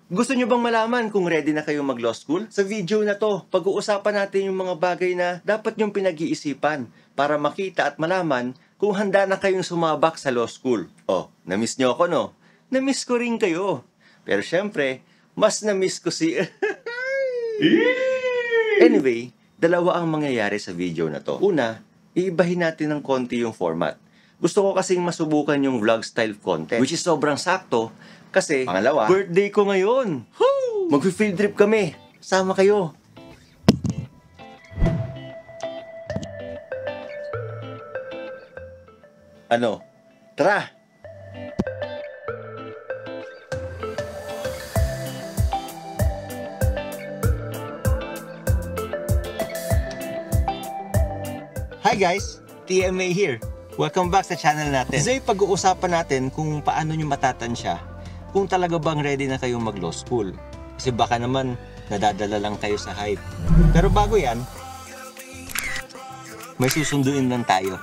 Gusto nyo bang malaman kung ready na kayong mag-law school? Sa video na to, pag-uusapan natin yung mga bagay na dapat nyong pinag-iisipan para makita at malaman kung handa na kayong sumabak sa law school. Oh, na-miss nyo ako, no? Na-miss ko rin kayo. Pero syempre, mas na-miss ko si... Anyway, dalawa ang mangyayari sa video na to. Una, iibahin natin ng konti yung format. Gusto ko kasing masubukan yung vlog style content, which is sobrang sakto kasi, pangalawa, birthday ko ngayon. Mag-field trip kami. Sama kayo. Ano? Tara! Hi guys! TMA here. Welcome back sa channel natin. Today, pag-uusapan natin kung paano nyo matatansya kung talaga bang ready na kayong mag-law school. Kasi baka naman, nadadala lang kayo sa hype. Pero bago yan, may susunduin lang tayo.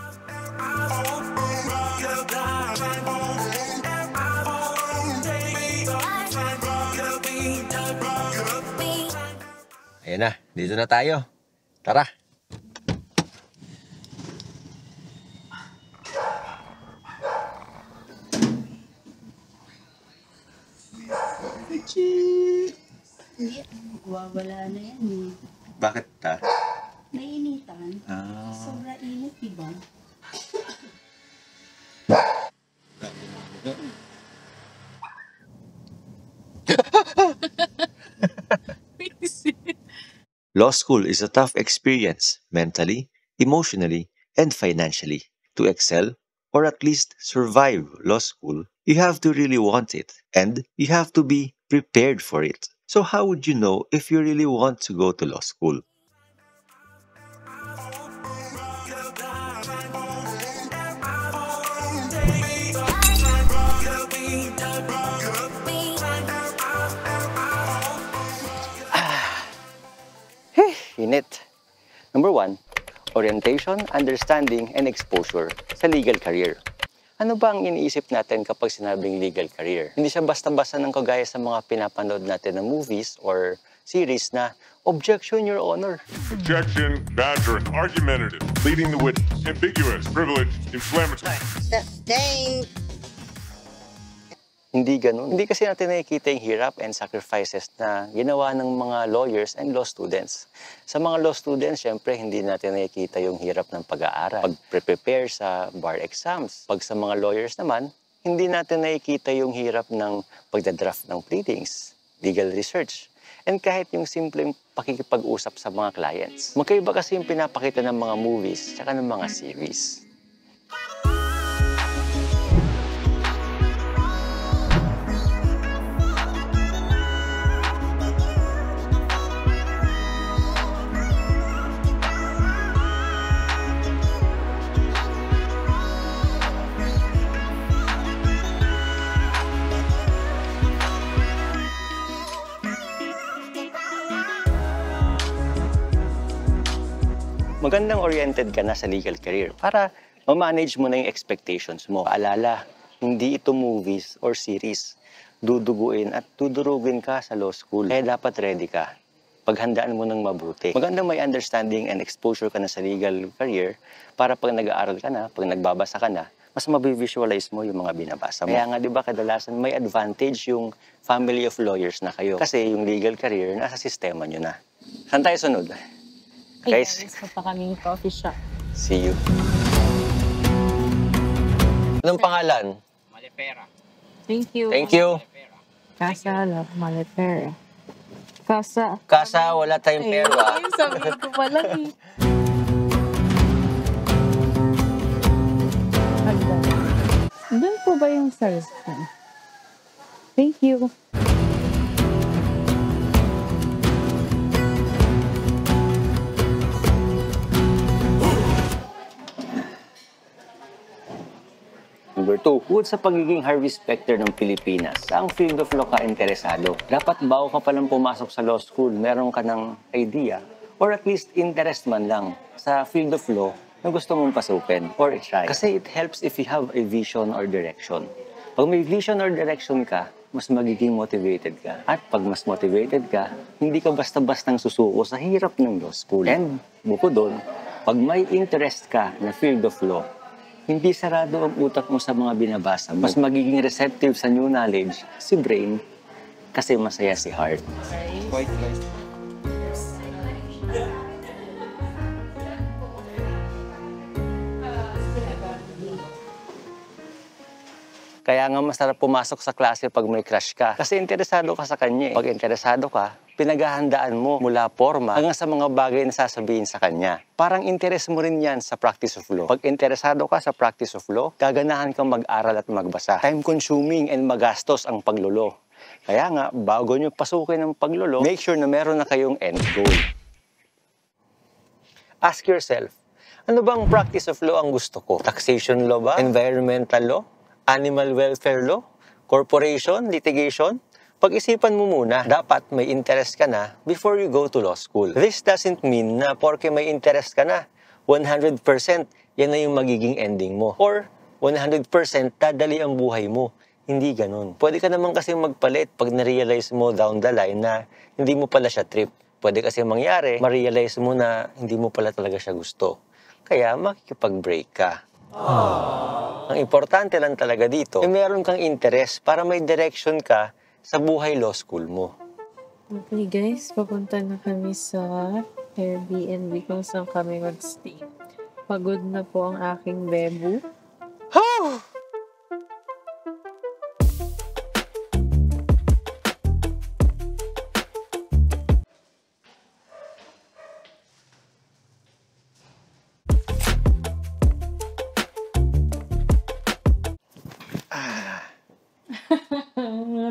Ayan na, dito na tayo. Tara! Hindi, wawala na yan eh. Bakit ta? Nainitan. Sobra init, diba? Law school is a tough experience mentally, emotionally, and financially. To excel, or at least survive law school, you have to really want it, and you have to be prepared for it. So how would you know if you really want to go to law school? Init. Number 1, orientation, understanding, and exposure sa legal career. Ano ba ang iniisip natin kapag sinabing legal career? Hindi siya basta-basta ng kagaya sa mga pinapanood natin na movies or series na objection, Your Honor. Objection, badger, argumentative, leading the witness, ambiguous, privileged, inflammatory. Sustained. Hindi ganun. Hindi kasi natin nakikita yung hirap and sacrifices na ginawa ng mga lawyers and law students. Sa mga law students, syempre, hindi natin nakikita yung hirap ng pag-aaral, pag-prepare sa bar exams. Pag sa mga lawyers naman, hindi natin nakikita yung hirap ng pagdadraft ng pleadings, legal research, and kahit yung simpleng pakikipag-usap sa mga clients. Magkaiba kasi yung pinapakita ng mga movies at ng mga series. Magandang oriented ka na sa legal career para ma-manage mo na yung expectations mo. Paalala, hindi ito movies or series. Duduguin at dudurugin ka sa law school. Kaya dapat ready ka. Paghandaan mo ng mabuti. Magandang may understanding and exposure ka na sa legal career para pag nag-aaral ka na, pag nagbabasa ka na, mas mabivisualize mo yung mga binabasa mo. Kaya nga, di ba, kadalasan may advantage yung family of lawyers na kayo. Kasi yung legal career, nasa sistema nyo na. Saan tayo sunod? Guys, Gusto pa kaming coffee shop. see you. Anong pangalan? Malipera. Thank you. Thank you. Casa La Malipera. Casa. Kasa, wala tayong pera. Ayun, sabi ko pala eh. Doon po ba yung service? Thank you. Number 2, bukod sa pagiging Harvey Specter ng Pilipinas, ang field of law ka interesado. Dapat bago ka palang pumasok sa law school, meron ka ng idea or at least interest man lang sa field of law na gusto mong pasukin or try. Kasi it helps if you have a vision or direction. Pag may vision or direction ka, mas magiging motivated ka. At pag mas motivated ka, hindi ka basta-bastang susuko sa hirap ng law school. And bukod doon, pag may interest ka na field of law, hindi sarado ang utak mo sa mga binabasa mo. Mas magiging receptive sa new knowledge si brain kasi masaya si heart. Quite nice. Kaya nga masarap pumasok sa klase pag may crush ka. Kasi interesado ka sa kanya. Pag interesado ka, pinaghahandaan mo mula forma hanggang sa mga bagay na sasabihin sa kanya. Parang interest mo rin yan sa practice of law. Pag interesado ka sa practice of law, gaganahan kang mag-aral at magbasa. Time-consuming and magastos ang paglolo. Kaya nga, bago nyo pasukin ang paglolo, make sure na meron na kayong end goal. Ask yourself, ano bang practice of law ang gusto ko? Taxation law ba? Environmental law? Animal welfare law? Corporation? Litigation? Pag-isipan mo muna, dapat may interest ka na before you go to law school. This doesn't mean na porke may interest ka na, 100% yan na yung magiging ending mo. Or 100% dadali ang buhay mo. Hindi ganun. Pwede ka naman kasi magpalit pag na-realize mo down the line na hindi mo pala siya trip. Pwede kasi mangyari, ma-realize mo na hindi mo pala talaga siya gusto. Kaya makikipag-break ka. Ang importante lang talaga dito, meron kang interest para may direction ka sa buhay law school mo. Okay guys, papunta na kami sa Airbnb kung saan kami mag-stay. Pagod na po ang aking bebu.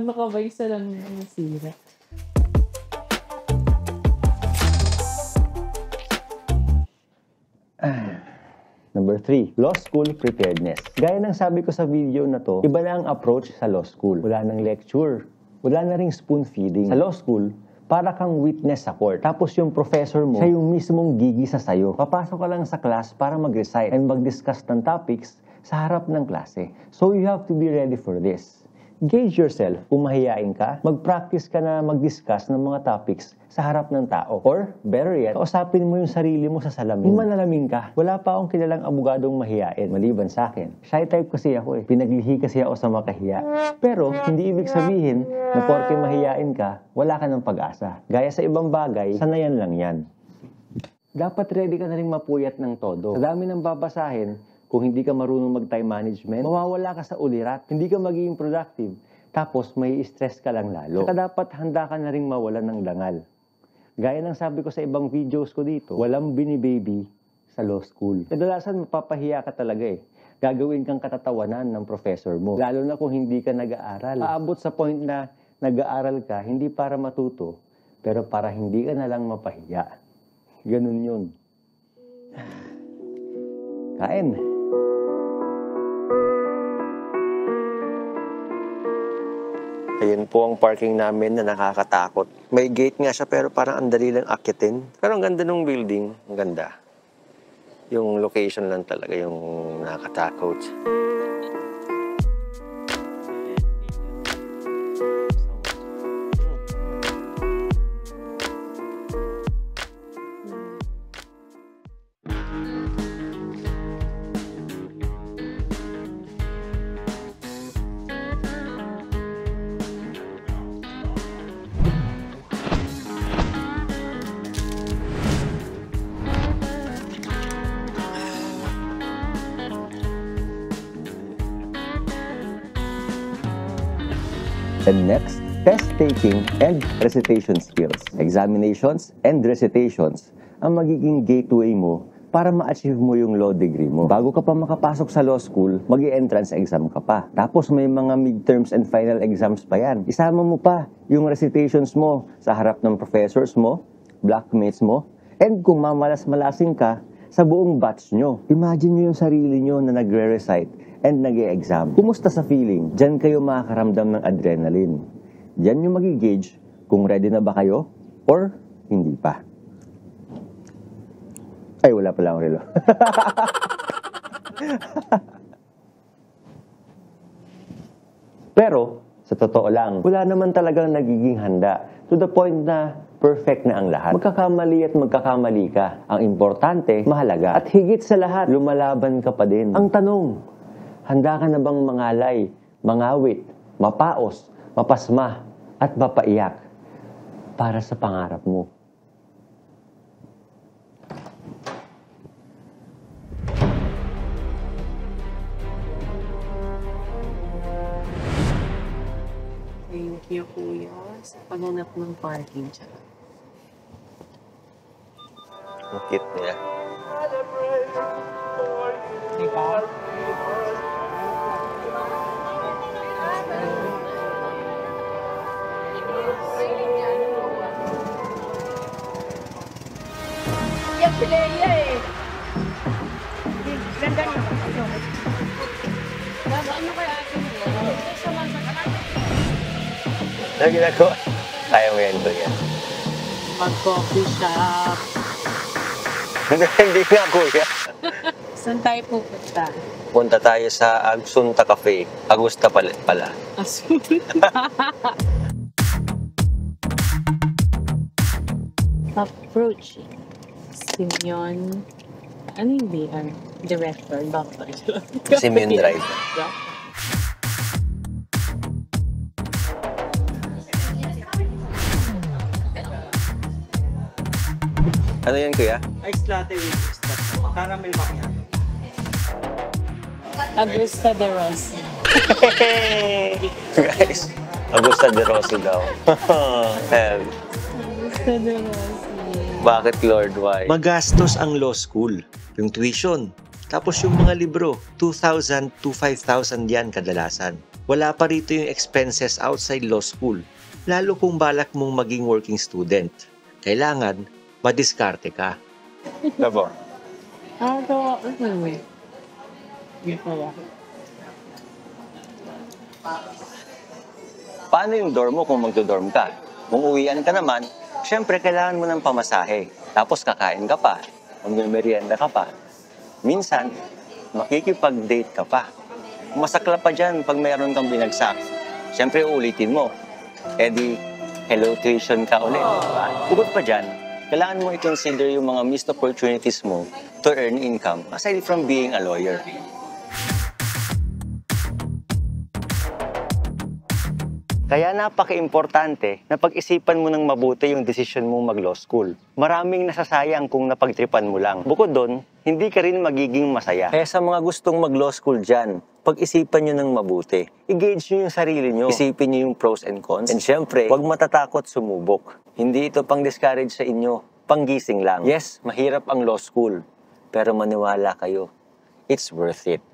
Ano ka ba? Isa lang yung nasira. Number 3, law school preparedness. Gaya ng sabi ko sa video na to, iba na ang approach sa law school. Wala nang lecture, wala na ring spoon feeding. Sa law school, para kang witness sa court. Tapos yung professor mo, siya yung mismong gigisa sa'yo. Papasok ka lang sa class para mag-recite and mag-discuss ng topics sa harap ng klase. So you have to be ready for this. Gauge yourself. Kung mahihain ka, mag-practice ka na mag-discuss ng mga topics sa harap ng tao. Or, better yet, kausapin mo yung sarili mo sa salamin. Kung manalamin ka, wala pa akong kilalang abogadong mahihain, maliban sa akin. Shy type kasi ako eh. Pinaglihi kasi ako sa makahiya. Pero, hindi ibig sabihin na porke mahihain ka, wala ka ng pag-asa. Gaya sa ibang bagay, sanayan lang yan. Dapat ready ka na rin mapuyat ng todo. Sa dami ng babasahin, kung hindi ka marunong mag-time management, mawawala ka sa ulirat, hindi ka magiging productive, tapos may stress ka lang lalo. Saka dapat handa ka na rin mawalan ng dangal. Gaya ng sabi ko sa ibang videos ko dito, walang bini-baby sa law school. Kadalasan mapapahiya ka talaga eh. Gagawin kang katatawanan ng professor mo. Lalo na kung hindi ka nag-aaral. Aabot sa point na nag-aaral ka, hindi para matuto, pero para hindi ka na lang mapahiya. Ganun yun. Kain. Ayan po ang parking namin na nakakatakot. May gate nga siya pero parang ang dali lang akyatin. Pero ang ganda ng building. Ang ganda. Yung location lang talaga yung nakakatakot. And next, test taking and recitation skills. Examinations and recitations ang magiging gateway mo para ma-achieve mo yung law degree mo. Bago ka pa makapasok sa law school, mag-i-entrance exam ka pa. Tapos may mga midterms and final exams pa yan. Isama mo pa yung recitations mo sa harap ng professors mo, blackmates mo, and kung mamalas-malasing ka, sa buong batch nyo. Imagine nyo yung sarili nyo na nagre-recite and nag-e-exam. Kumusta sa feeling? Diyan kayo makakaramdam ng adrenaline. Diyan nyo mag-gauge kung ready na ba kayo or hindi pa. Ay, wala pala akong relo. Pero, Sa totoo lang, wala naman talagang nagiging handa to the point na perfect na ang lahat. Magkakamali at magkakamali ka. Ang importante, mahalaga. At higit sa lahat, lumalaban ka pa din. Ang tanong, handa ka na bang mangalay, mangawit, mapaos, mapasma, at mapaiyak para sa pangarap mo? Thank you, Kuya, sa paghanap ng parking siya. Ang cute niya. Diba? Yan sila eh. Ganda niyo. Ano kaya akin mo? Ano ginagawa? Kaya mo yan, Kuya. Mag-coffee shop. Hindi nga, Kuya. Saan tayo pupunta? Punta tayo sa Agsunta Cafe. Agusta pala. Asun. Approaching. Simeon. Ano yung DR? Director. Doctor. Simeon Drive. Ano yan, Kuya? Ice latte with extra. Caramel macchiato. Augusta de Rossi. Guys, Agusta de Rossi daw. Augusta de Rossi. Bakit, Lord? Why? Magastos ang law school. Yung tuition. Tapos yung mga libro, 2,000 to 5,000 yan kadalasan. Wala pa rito yung expenses outside law school. Lalo kung balak mong maging working student. Kailangan, madiskarte ka. Labo. Ito, ano yun? Hindi pala. Paano yung dorm mo kung magdo-dorm ka? Kung uwian ka naman, syempre kailangan mo ng pamasahe. Tapos kakain ka pa, magmemerienda ka pa. Minsan, makikipag-date ka pa. Masakla pa dyan pag mayroon kang binagsak. Syempre uulitin mo. Eh di, hello tuition ka ulit. Diba? Bukod pa dyan, kailangan mo i-consider yung mga missed opportunities mo to earn income aside from being a lawyer. Kaya napaka-importante na pag-isipan mo ng mabuti yung desisyon mong mag-law school. Maraming nasasayang kung napagtripan mo lang. Bukod doon, hindi ka rin magiging masaya. Kaya sa mga gustong mag-law school dyan, pag-isipan nyo ng mabuti. I-gauge nyo yung sarili nyo. Isipin nyo yung pros and cons. And syempre, huwag matatakot sumubok. Hindi ito pang-discourage sa inyo. Panggising lang. Yes, mahirap ang law school. Pero maniwala kayo, it's worth it.